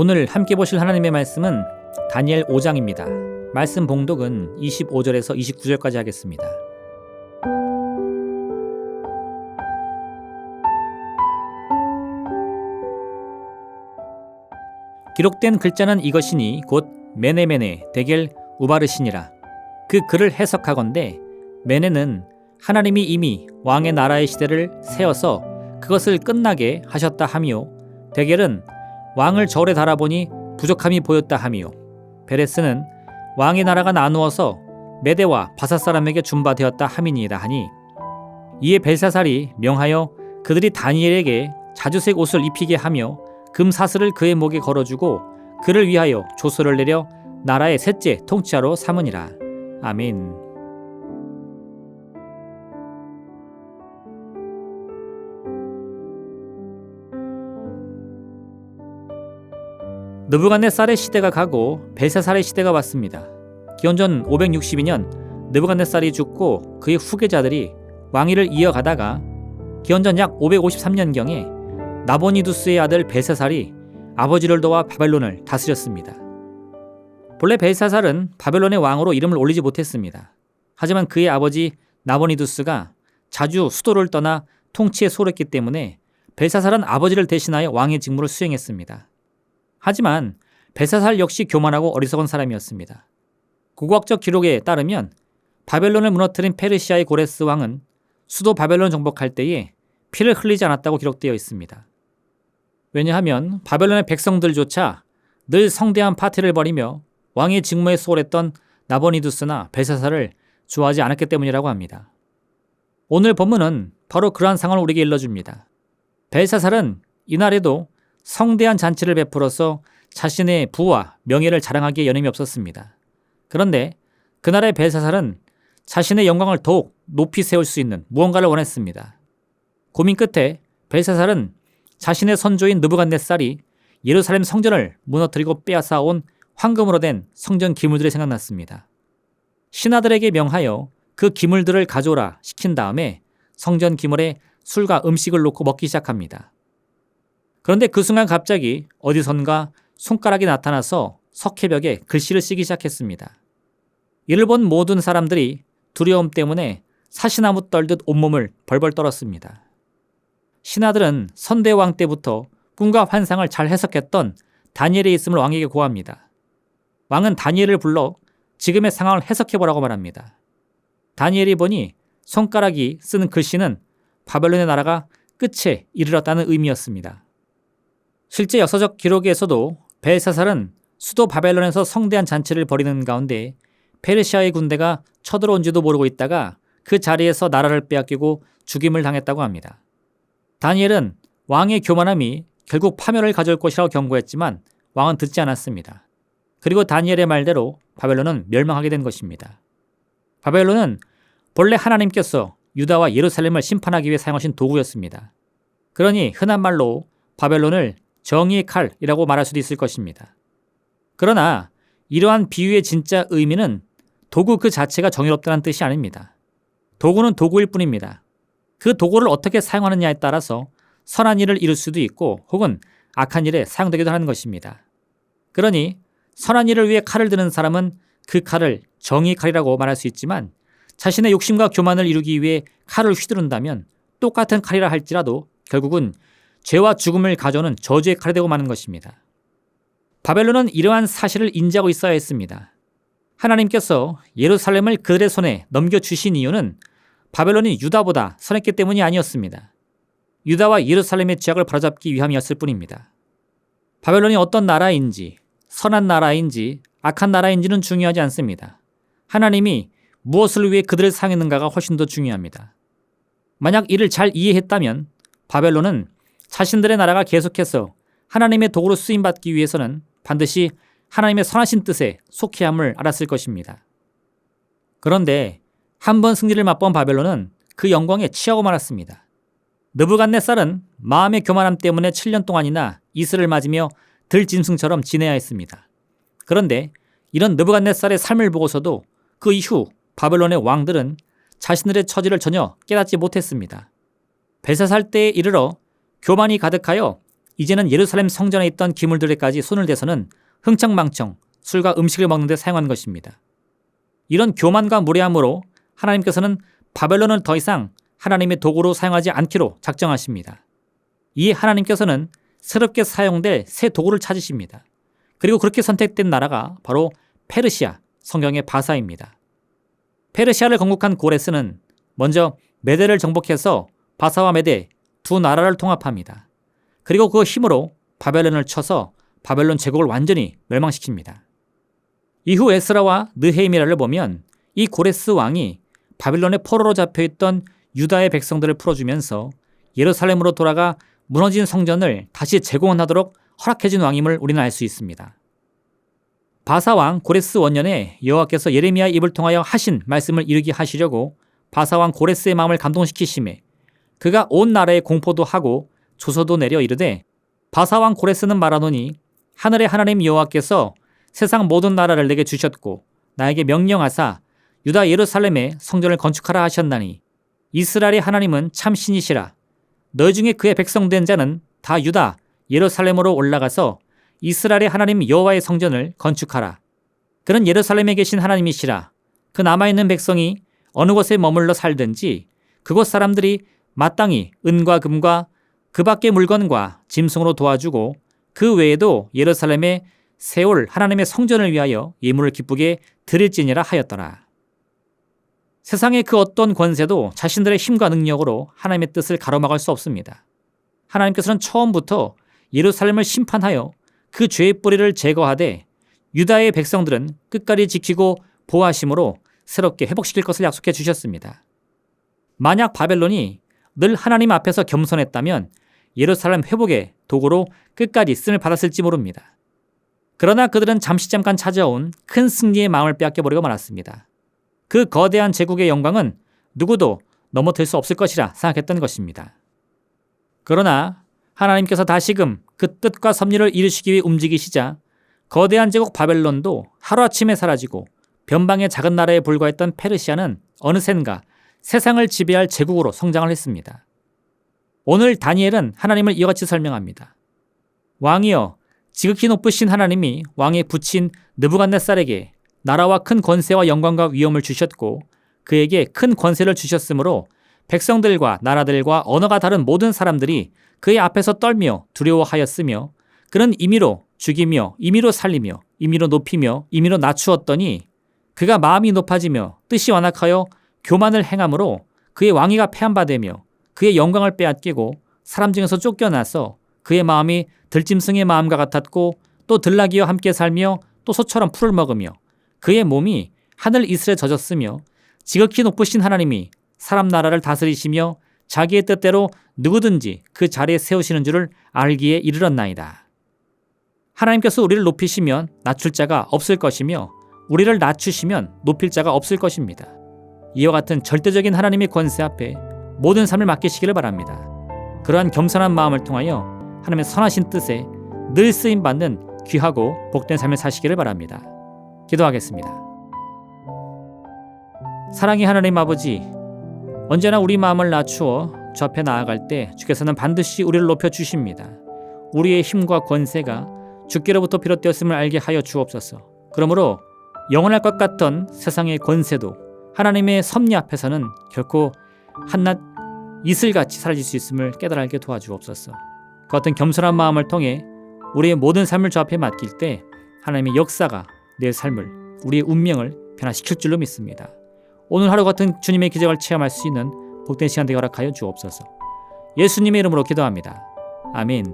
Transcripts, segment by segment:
오늘 함께 보실 하나님의 말씀은 다니엘 5장입니다. 말씀 봉독은 25절에서 29절까지 하겠습니다. 기록된 글자는 이것이니 곧 메네메네 데겔 우바르시니라. 그 글을 해석하건대 메네는 하나님이 이미 왕의 나라의 시대를 세어서 그것을 끝나게 하셨다 하미요, 데겔은 왕을 저울에 달아보니 부족함이 보였다 하미요, 베레스는 왕의 나라가 나누어서 메대와 바사 사람에게 준바되었다 함이니이다 하니, 이에 벨사살이 명하여 그들이 다니엘에게 자주색 옷을 입히게 하며 금사슬을 그의 목에 걸어주고 그를 위하여 조서를 내려 나라의 셋째 통치자로 삼으니라. 아멘. 느부갓네살의 시대가 가고 벨사살의 시대가 왔습니다. 기원전 562년 느부갓네살이 죽고 그의 후계자들이 왕위를 이어가다가 기원전 약 553년경에 나보니두스의 아들 벨사살이 아버지를 도와 바벨론을 다스렸습니다. 본래 벨사살은 바벨론의 왕으로 이름을 올리지 못했습니다. 하지만 그의 아버지 나보니두스가 자주 수도를 떠나 통치에 소홀했기 때문에 벨사살은 아버지를 대신하여 왕의 직무를 수행했습니다. 하지만 벨사살 역시 교만하고 어리석은 사람이었습니다. 고고학적 기록에 따르면 바벨론을 무너뜨린 페르시아의 고레스 왕은 수도 바벨론 정복할 때에 피를 흘리지 않았다고 기록되어 있습니다. 왜냐하면 바벨론의 백성들조차 늘 성대한 파티를 벌이며 왕의 직무에 소홀했던 나보니두스나 벨사살을 좋아하지 않았기 때문이라고 합니다. 오늘 본문은 바로 그러한 상황을 우리에게 일러줍니다. 벨사살은 이날에도 성대한 잔치를 베풀어서 자신의 부와 명예를 자랑하기에 여념이 없었습니다. 그런데 그날의 벨사살은 자신의 영광을 더욱 높이 세울 수 있는 무언가를 원했습니다. 고민 끝에 벨사살은 자신의 선조인 느부갓네살이 예루살렘 성전을 무너뜨리고 빼앗아온 황금으로 된 성전 기물들이 생각났습니다. 신하들에게 명하여 그 기물들을 가져오라 시킨 다음에 성전 기물에 술과 음식을 놓고 먹기 시작합니다. 그런데 그 순간 갑자기 어디선가 손가락이 나타나서 석회벽에 글씨를 쓰기 시작했습니다. 이를 본 모든 사람들이 두려움 때문에 사시나무 떨듯 온몸을 벌벌 떨었습니다. 신하들은 선대왕 때부터 꿈과 환상을 잘 해석했던 다니엘의 있음을 왕에게 고합니다. 왕은 다니엘을 불러 지금의 상황을 해석해보라고 말합니다. 다니엘이 보니 손가락이 쓰는 글씨는 바벨론의 나라가 끝에 이르렀다는 의미였습니다. 실제 역사적 기록에서도 벨사살은 수도 바벨론에서 성대한 잔치를 벌이는 가운데 페르시아의 군대가 쳐들어온지도 모르고 있다가 그 자리에서 나라를 빼앗기고 죽임을 당했다고 합니다. 다니엘은 왕의 교만함이 결국 파멸을 가져올 것이라고 경고했지만 왕은 듣지 않았습니다. 그리고 다니엘의 말대로 바벨론은 멸망하게 된 것입니다. 바벨론은 본래 하나님께서 유다와 예루살렘을 심판하기 위해 사용하신 도구였습니다. 그러니 흔한 말로 바벨론을 정의의 칼이라고 말할 수도 있을 것입니다. 그러나 이러한 비유의 진짜 의미는 도구 그 자체가 정의롭다는 뜻이 아닙니다. 도구는 도구일 뿐입니다. 그 도구를 어떻게 사용하느냐에 따라서 선한 일을 이룰 수도 있고 혹은 악한 일에 사용되기도 하는 것입니다. 그러니 선한 일을 위해 칼을 드는 사람은 그 칼을 정의의 칼이라고 말할 수 있지만 자신의 욕심과 교만을 이루기 위해 칼을 휘두른다면 똑같은 칼이라 할지라도 결국은 죄와 죽음을 가져오는 저주의 칼이 되고 마는 것입니다. 바벨론은 이러한 사실을 인지하고 있어야 했습니다. 하나님께서 예루살렘을 그들의 손에 넘겨주신 이유는 바벨론이 유다보다 선했기 때문이 아니었습니다. 유다와 예루살렘의 죄악을 바로잡기 위함이었을 뿐입니다. 바벨론이 어떤 나라인지, 선한 나라인지, 악한 나라인지는 중요하지 않습니다. 하나님이 무엇을 위해 그들을 사용했는가가 훨씬 더 중요합니다. 만약 이를 잘 이해했다면 바벨론은 자신들의 나라가 계속해서 하나님의 도구로 쓰임받기 위해서는 반드시 하나님의 선하신 뜻에 속해함을 알았을 것입니다. 그런데 한 번 승리를 맛본 바벨론은 그 영광에 취하고 말았습니다. 느부갓네살은 마음의 교만함 때문에 7년 동안이나 이슬을 맞으며 들짐승처럼 지내야 했습니다. 그런데 이런 느부갓네살의 삶을 보고서도 그 이후 바벨론의 왕들은 자신들의 처지를 전혀 깨닫지 못했습니다. 벨사살 때에 이르러 교만이 가득하여 이제는 예루살렘 성전에 있던 기물들에까지 손을 대서는 흥청망청 술과 음식을 먹는 데 사용한 것입니다. 이런 교만과 무례함으로 하나님께서는 바벨론을 더 이상 하나님의 도구로 사용하지 않기로 작정하십니다. 이에 하나님께서는 새롭게 사용될 새 도구를 찾으십니다. 그리고 그렇게 선택된 나라가 바로 페르시아, 성경의 바사입니다. 페르시아를 건국한 고레스는 먼저 메대를 정복해서 바사와 메대 두 나라를 통합합니다. 그리고 그 힘으로 바벨론을 쳐서 바벨론 제국을 완전히 멸망시킵니다. 이후 에스라와 느헤미야를 보면 이 고레스 왕이 바벨론의 포로로 잡혀있던 유다의 백성들을 풀어주면서 예루살렘으로 돌아가 무너진 성전을 다시 재공헌하도록 허락해준 왕임을 우리는 알 수 있습니다. 바사왕 고레스 원년에 여호와께서 예레미야의 입을 통하여 하신 말씀을 이루게 하시려고 바사왕 고레스의 마음을 감동시키심에 그가 온 나라에 공포도 하고 조서도 내려 이르되 바사왕 고레스는 말하노니 하늘의 하나님 여호와께서 세상 모든 나라를 내게 주셨고 나에게 명령하사 유다 예루살렘에 성전을 건축하라 하셨나니 이스라엘의 하나님은 참 신이시라. 너희 중에 그의 백성 된 자는 다 유다 예루살렘으로 올라가서 이스라엘의 하나님 여호와의 성전을 건축하라. 그는 예루살렘에 계신 하나님이시라. 그 남아있는 백성이 어느 곳에 머물러 살든지 그곳 사람들이 마땅히 은과 금과 그 밖의 물건과 짐승으로 도와주고 그 외에도 예루살렘에 세울 하나님의 성전을 위하여 예물을 기쁘게 드릴지니라 하였더라. 세상의 그 어떤 권세도 자신들의 힘과 능력으로 하나님의 뜻을 가로막을 수 없습니다. 하나님께서는 처음부터 예루살렘을 심판하여 그 죄의 뿌리를 제거하되 유다의 백성들은 끝까지 지키고 보호하심으로 새롭게 회복시킬 것을 약속해 주셨습니다. 만약 바벨론이 늘 하나님 앞에서 겸손했다면 예루살렘 회복의 도구로 끝까지 쓰임을 받았을지 모릅니다. 그러나 그들은 잠깐 찾아온 큰 승리의 마음을 빼앗겨버리고 말았습니다. 그 거대한 제국의 영광은 누구도 넘어들 수 없을 것이라 생각했던 것입니다. 그러나 하나님께서 다시금 그 뜻과 섭리를 이루시기 위해 움직이시자 거대한 제국 바벨론도 하루아침에 사라지고 변방의 작은 나라에 불과했던 페르시아는 어느샌가 세상을 지배할 제국으로 성장을 했습니다. 오늘 다니엘은 하나님을 이같이 설명합니다. 왕이여, 지극히 높으신 하나님이 왕에 붙인 느부갓네살에게 나라와 큰 권세와 영광과 위엄을 주셨고 그에게 큰 권세를 주셨으므로 백성들과 나라들과 언어가 다른 모든 사람들이 그의 앞에서 떨며 두려워하였으며 그는 임의로 죽이며 임의로 살리며 임의로 높이며 임의로 낮추었더니 그가 마음이 높아지며 뜻이 완악하여 교만을 행함으로 그의 왕위가 폐한바되며 그의 영광을 빼앗기고 사람 중에서 쫓겨나서 그의 마음이 들짐승의 마음과 같았고 또 들나귀와 함께 살며 또 소처럼 풀을 먹으며 그의 몸이 하늘 이슬에 젖었으며 지극히 높으신 하나님이 사람 나라를 다스리시며 자기의 뜻대로 누구든지 그 자리에 세우시는 줄을 알기에 이르렀나이다. 하나님께서 우리를 높이시면 낮출 자가 없을 것이며 우리를 낮추시면 높일 자가 없을 것입니다. 이와 같은 절대적인 하나님의 권세 앞에 모든 삶을 맡기시기를 바랍니다. 그러한 겸손한 마음을 통하여 하나님의 선하신 뜻에 늘 쓰임받는 귀하고 복된 삶을 사시기를 바랍니다. 기도하겠습니다. 사랑의 하나님 아버지, 언제나 우리 마음을 낮추어 주 앞에 나아갈 때 주께서는 반드시 우리를 높여주십니다. 우리의 힘과 권세가 주께로부터 비롯되었음을 알게 하여 주옵소서. 그러므로 영원할 것 같던 세상의 권세도 하나님의 섭리 앞에서는 결코 한낱 이슬같이 사라질 수 있음을 깨달아 알게 도와주옵소서. 그 같은 겸손한 마음을 통해 우리의 모든 삶을 주 앞에 맡길 때 하나님의 역사가 내 삶을, 우리의 운명을 변화시킬 줄로 믿습니다. 오늘 하루 같은 주님의 기적을 체험할 수 있는 복된 시간 되게 허락하여 주옵소서. 예수님의 이름으로 기도합니다. 아멘.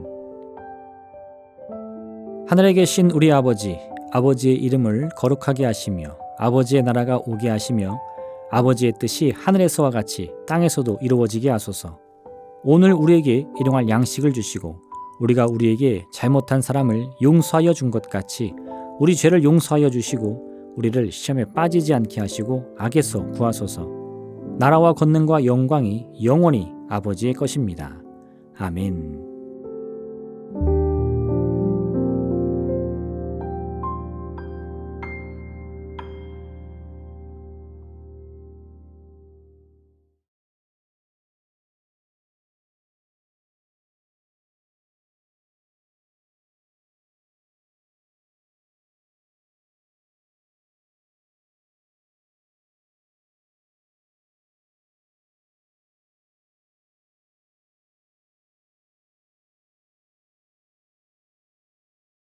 하늘에 계신 우리 아버지, 아버지의 이름을 거룩하게 하시며 아버지의 나라가 오게 하시며 아버지의 뜻이 하늘에서와 같이 땅에서도 이루어지게 하소서. 오늘 우리에게 일용할 양식을 주시고 우리가 우리에게 잘못한 사람을 용서하여 준 것 같이 우리 죄를 용서하여 주시고 우리를 시험에 빠지지 않게 하시고 악에서 구하소서. 나라와 권능과 영광이 영원히 아버지의 것입니다. 아멘.